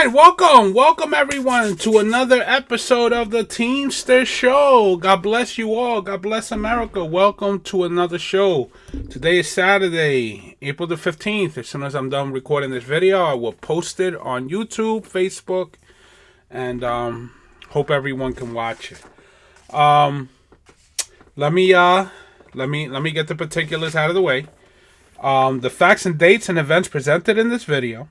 right, welcome everyone to another episode of the Team-Stirr show. God bless you all. God bless America. Welcome to another show. Today is Saturday, April the 15th. As soon as I'm done recording this video, I will post it on YouTube, Facebook, and hope everyone can watch it. Let me get the particulars out of the way. The facts and dates and events presented in this video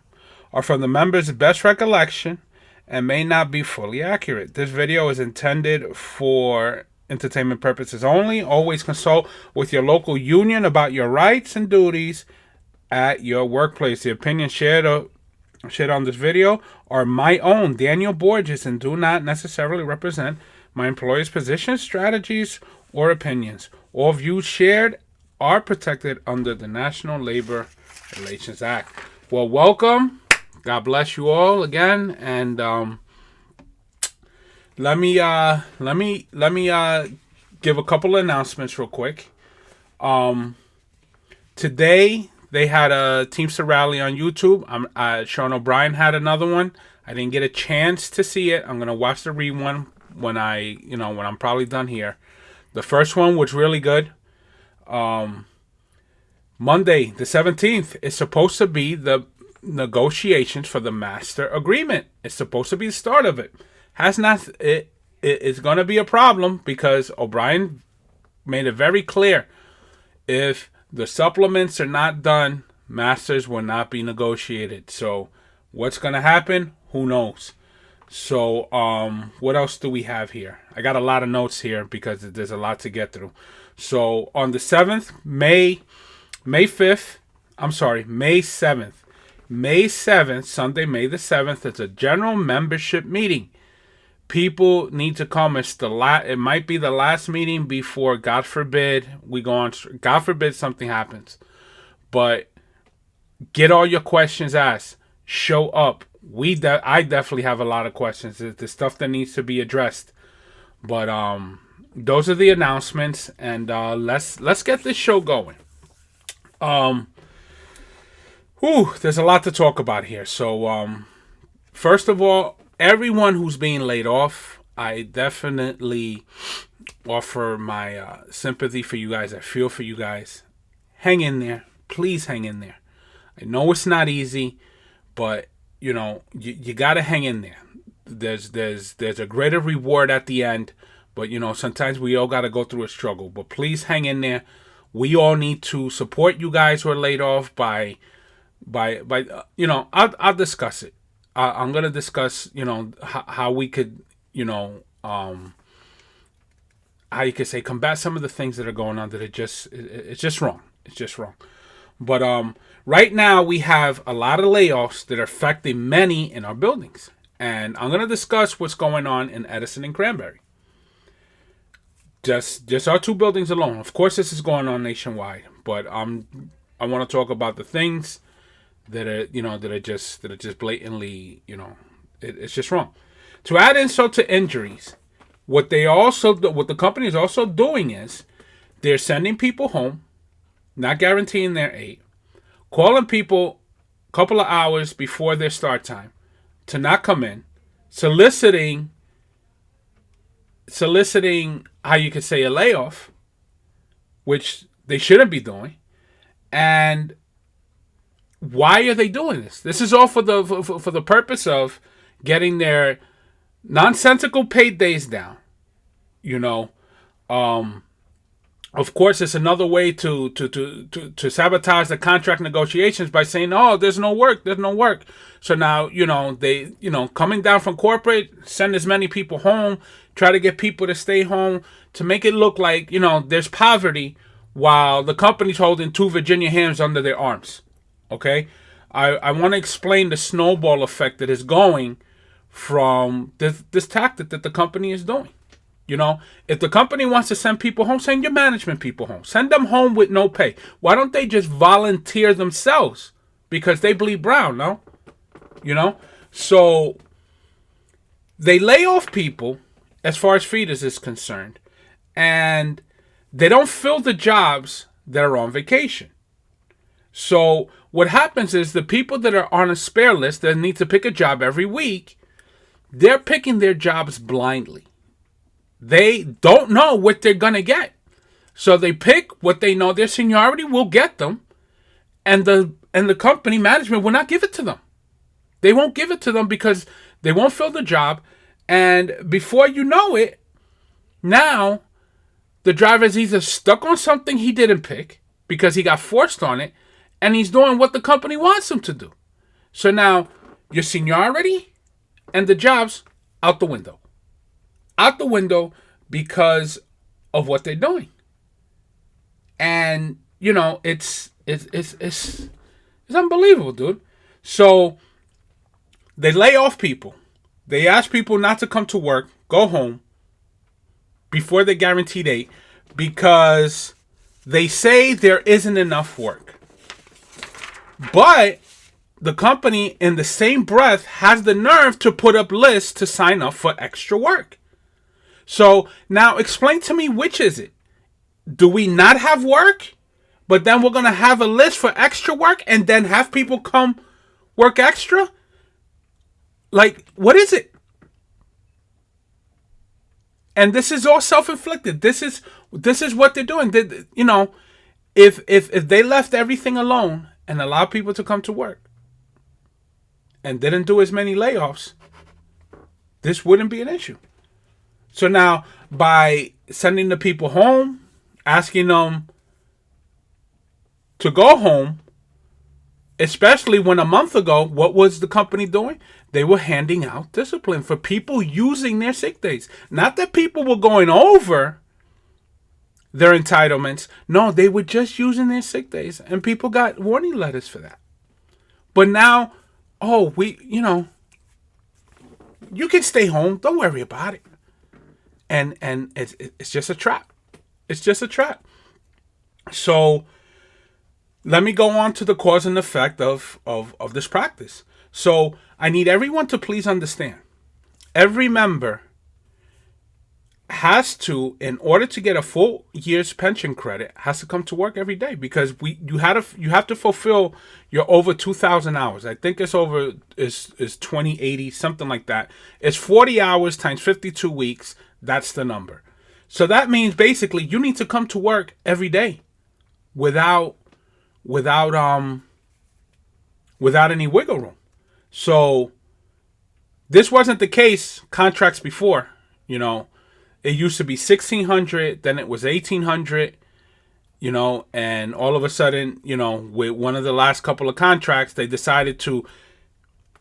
are from the members' best recollection and may not be fully accurate. This video is intended for entertainment purposes only. Always consult with your local union about your rights and duties at your workplace. The opinions shared on this video are my own, Daniel Borges, and do not necessarily represent my employer's positions, strategies, or opinions. All views shared are protected under the National Labor Relations Act. Well, welcome. God bless you all again, and let me give a couple of announcements real quick. Today they had a Team-Stirr rally on YouTube. Sean O'Brien had another one. I didn't get a chance to see it. I'm gonna watch the re-one when I'm probably done here. The first one was really good. Monday the 17th is supposed to be the negotiations for the master agreement. It's supposed to be the start of it. It's going to be a problem because O'Brien made it very clear. If the supplements are not done, masters will not be negotiated. So what's going to happen? Who knows? So what else do we have here? I got a lot of notes here because there's a lot to get through. So on the 7th, May 7th, Sunday, May the 7th, it's a general membership meeting. People need to come. It might be the last meeting before, God forbid, we go on. God forbid something happens. But get all your questions asked. Show up. I definitely have a lot of questions. The stuff that needs to be addressed. But those are the announcements, and let's get this show going. There's a lot to talk about here. So, first of all, everyone who's being laid off, I definitely offer my sympathy for you guys. I feel for you guys. Hang in there. Please hang in there. I know it's not easy, but, you got to hang in there. There's a greater reward at the end, but, sometimes we all got to go through a struggle. But please hang in there. We all need to support you guys who are laid off by I'll discuss it. I'm gonna discuss how we could how you could say combat some of the things that are going on that it's just wrong. It's just wrong. But right now we have a lot of layoffs that are affecting many in our buildings, and I'm gonna discuss what's going on in Edison and Cranberry. Just our two buildings alone. Of course, this is going on nationwide, but I want to talk about the things that are just blatantly, it's just wrong. To add insult to injuries, what the company is also doing is they're sending people home, not guaranteeing their aid, calling people a couple of hours before their start time to not come in, soliciting how you could say a layoff, which they shouldn't be doing. And why are they doing this? This is all for the purpose of getting their nonsensical paid days down. Of course, it's another way to sabotage the contract negotiations by saying, "Oh, there's no work." So now, they, coming down from corporate, send as many people home, try to get people to stay home to make it look like, there's poverty while the company's holding 2 Virginia hams under their arms. Okay? I want to explain the snowball effect that is going from this tactic that the company is doing. If the company wants to send people home, send your management people home. Send them home with no pay. Why don't they just volunteer themselves? Because they bleed brown, no? So they lay off people as far as feeders is concerned, and they don't fill the jobs that are on vacation. So what happens is the people that are on a spare list that need to pick a job every week, they're picking their jobs blindly. They don't know what they're going to get. So they pick what they know their seniority will get them, and the company management will not give it to them. They won't give it to them because they won't fill the job, and before you know it, now the driver's either stuck on something he didn't pick because he got forced on it, and he's doing what the company wants him to do. So now your seniority and the jobs out the window. Out the window because of what they're doing. And, you know, it's unbelievable, dude. So they lay off people. They ask people not to come to work, go home before the guaranteed date because they say there isn't enough work. But the company in the same breath has the nerve to put up lists to sign up for extra work. So now explain to me, which is it? Do we not have work, but then we're going to have a list for extra work and then have people come work extra? Like, what is it? And this is all self-inflicted. This is what they're doing. You know, if they left everything alone and allowed people to come to work and didn't do as many layoffs, this wouldn't be an issue. So now, by sending the people home, asking them to go home, especially when a month ago, what was the company doing? They were handing out discipline for people using their sick days. Not that people were going over their entitlements. No, they were just using their sick days, and people got warning letters for that. But now, you can stay home. Don't worry about it. And it's just a trap. It's just a trap. So let me go on to the cause and effect of this practice. So I need everyone to please understand. Every member has to, in order to get a full year's pension credit, has to come to work every day because you have to fulfill your over 2,000 hours. I think it's 2080, something like that. It's 40 hours times 52 weeks. That's the number. So that means basically you need to come to work every day without any wiggle room. So this wasn't the case contracts before. You know, it used to be 1,600, then it was 1,800, you know, and all of a sudden, you know, with one of the last couple of contracts, they decided to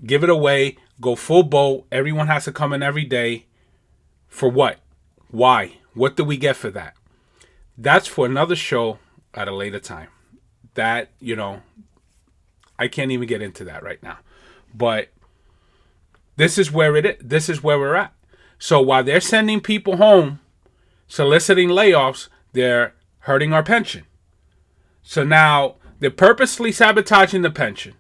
give it away, go full boat. Everyone has to come in every day. For what? Why? What do we get for that? That's for another show at a later time. That, you know, I can't even get into that right now. But this is where it is. This is where we're at. So while they're sending people home, soliciting layoffs, they're hurting our pension. So now they're purposely sabotaging the pension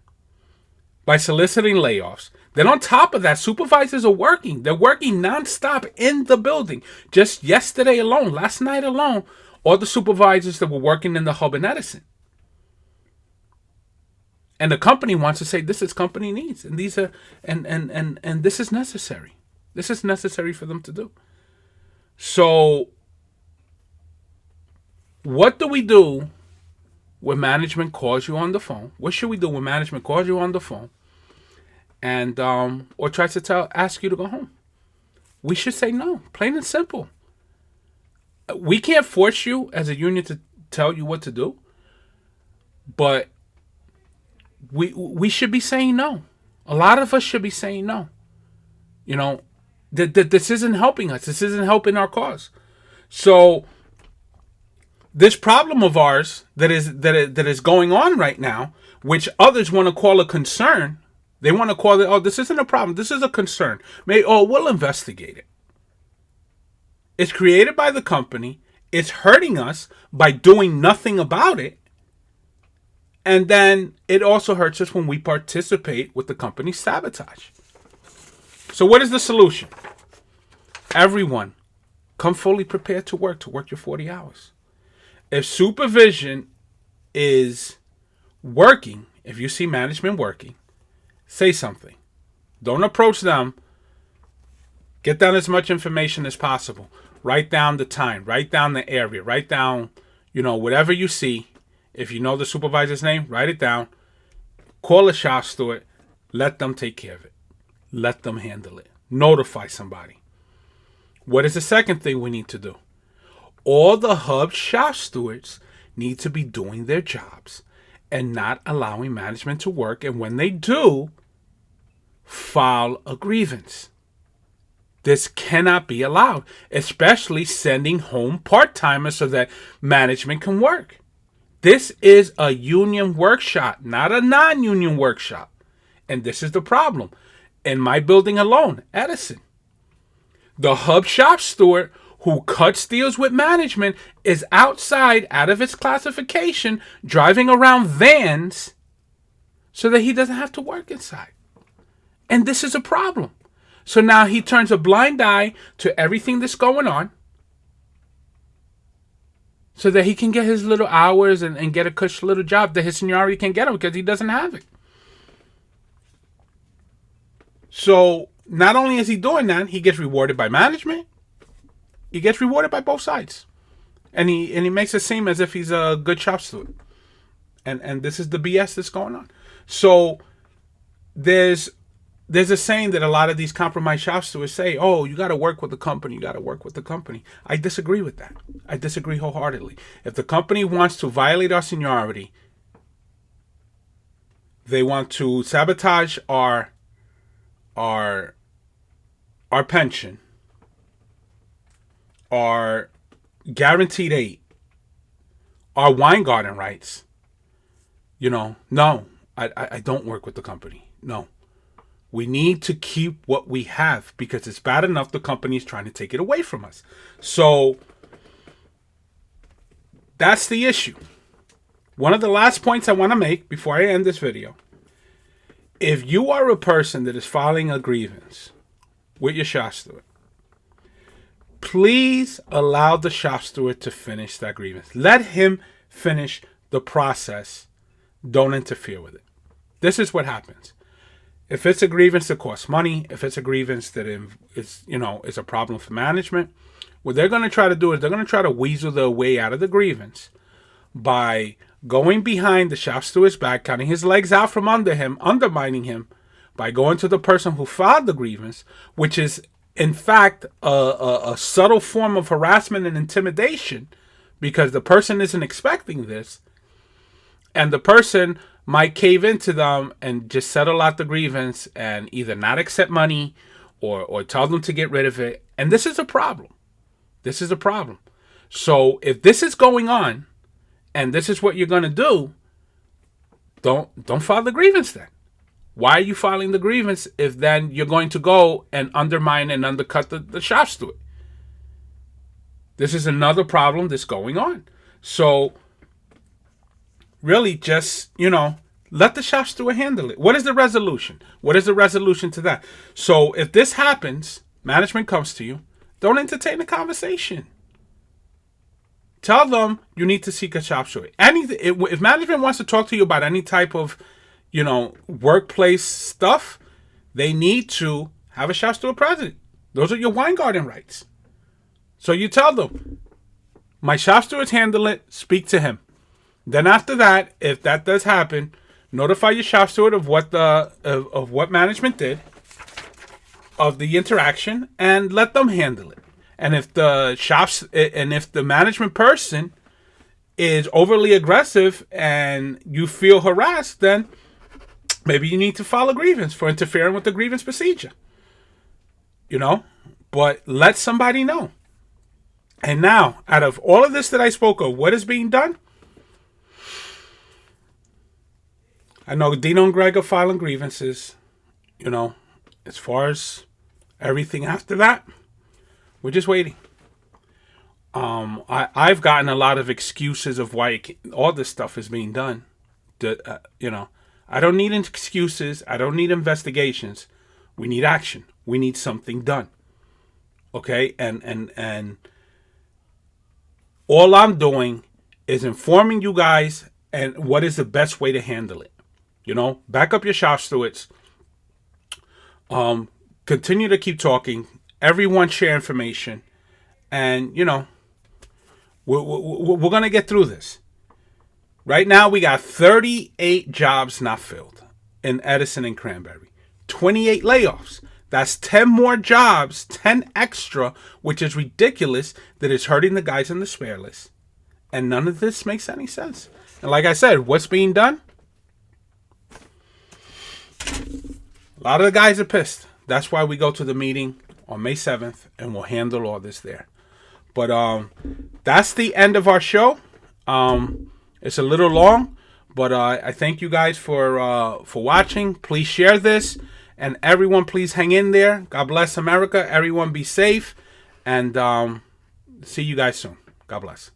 by soliciting layoffs. Then on top of that, supervisors are working. They're working nonstop in the building. Just yesterday alone, last night alone, all the supervisors that were working in the hub in Edison. And the company wants to say this is company needs, and these are and this is necessary. This is necessary for them to do. So what do we do when management calls you on the phone? What should we do when management calls you on the phone and or tries to ask you to go home? We should say no, plain and simple. We can't force you as a union to tell you what to do, but we should be saying no. A lot of us should be saying no. You know, that this isn't helping us. This isn't helping our cause. So this problem of ours that is going on right now, which others want to call a concern, they want to call it, this isn't a problem. This is a concern. We'll investigate it. It's created by the company. It's hurting us by doing nothing about it. And then it also hurts us when we participate with the company's sabotage. So what is the solution? Everyone, come fully prepared to work your 40 hours. If supervision is working, if you see management working, say something. Don't approach them. Get down as much information as possible. Write down the time. Write down the area. Write down, whatever you see. If you know the supervisor's name, write it down. Call a shop steward. Let them take care of it. Let them handle it. Notify somebody. What is the second thing we need to do? All the hub shop stewards need to be doing their jobs and not allowing management to work. And when they do, file a grievance. This cannot be allowed, especially sending home part-timers so that management can work. This is a union workshop, not a non-union workshop. And this is the problem. In my building alone, Edison, the hub shop steward who cuts deals with management is outside, out of its classification, driving around vans so that he doesn't have to work inside. And this is a problem. So now he turns a blind eye to everything that's going on so that he can get his little hours and get a cush little job that his seniority can get him because he doesn't have it. So not only is he doing that, he gets rewarded by management. He gets rewarded by both sides. And he makes it seem as if he's a good shop steward. And this is the BS that's going on. So there's a saying that a lot of these compromised shop stewards say, oh, you got to work with the company. You got to work with the company. I disagree with that. I disagree wholeheartedly. If the company wants to violate our seniority, they want to sabotage our pension, our guaranteed aid, our wine garden rights, no, I don't work with the company. No. We need to keep what we have because it's bad enough the company is trying to take it away from us. So that's the issue. One of the last points I want to make before I end this video. If you are a person that is filing a grievance with your shop steward, please allow the shop steward to finish that grievance. Let him finish the process. Don't interfere with it. This is what happens. If it's a grievance that costs money, if it's a grievance that is a problem for management, what they're going to try to do is they're going to try to weasel their way out of the grievance by going behind the shop steward's back, cutting his legs out from under him, undermining him, by going to the person who filed the grievance, which is, in fact, a subtle form of harassment and intimidation because the person isn't expecting this. And the person might cave into them and just settle out the grievance and either not accept money or tell them to get rid of it. And this is a problem. This is a problem. So if this is going on and this is what you're going to do, don't file the grievance then. Why are you filing the grievance if then you're going to go and undermine and undercut the shop steward? This is another problem that's going on. So really just, let the shop steward handle it. What is the resolution? What is the resolution to that? So if this happens, management comes to you, don't entertain the conversation. Tell them you need to seek a shop steward. If management wants to talk to you about any type of, workplace stuff, they need to have a shop steward present. Those are your wine garden rights. So you tell them, my shop stewards handle it, speak to him. Then after that, if that does happen, notify your shop steward of what management did, of the interaction, and let them handle it. And if the management person is overly aggressive and you feel harassed, then maybe you need to file a grievance for interfering with the grievance procedure. But let somebody know. And now, out of all of this that I spoke of, what is being done? I know Dino and Greg are filing grievances. As far as everything after that, we're just waiting. I've gotten a lot of excuses of why all this stuff is being done. I don't need excuses. I don't need investigations. We need action. We need something done. Okay? And all I'm doing is informing you guys and what is the best way to handle it. Back up your shop stewards. Continue to keep talking. Everyone share information. And, we're going to get through this. Right now, we got 38 jobs not filled in Edison and Cranberry. 28 layoffs. That's 10 more jobs, 10 extra, which is ridiculous that it's hurting the guys on the spare list. And none of this makes any sense. And like I said, what's being done? A lot of the guys are pissed. That's why we go to the meeting on May 7th, and we'll handle all this there. But that's the end of our show. It's a little long, but I thank you guys for watching. Please share this, and everyone, please hang in there. God bless America. Everyone be safe, and see you guys soon. God bless.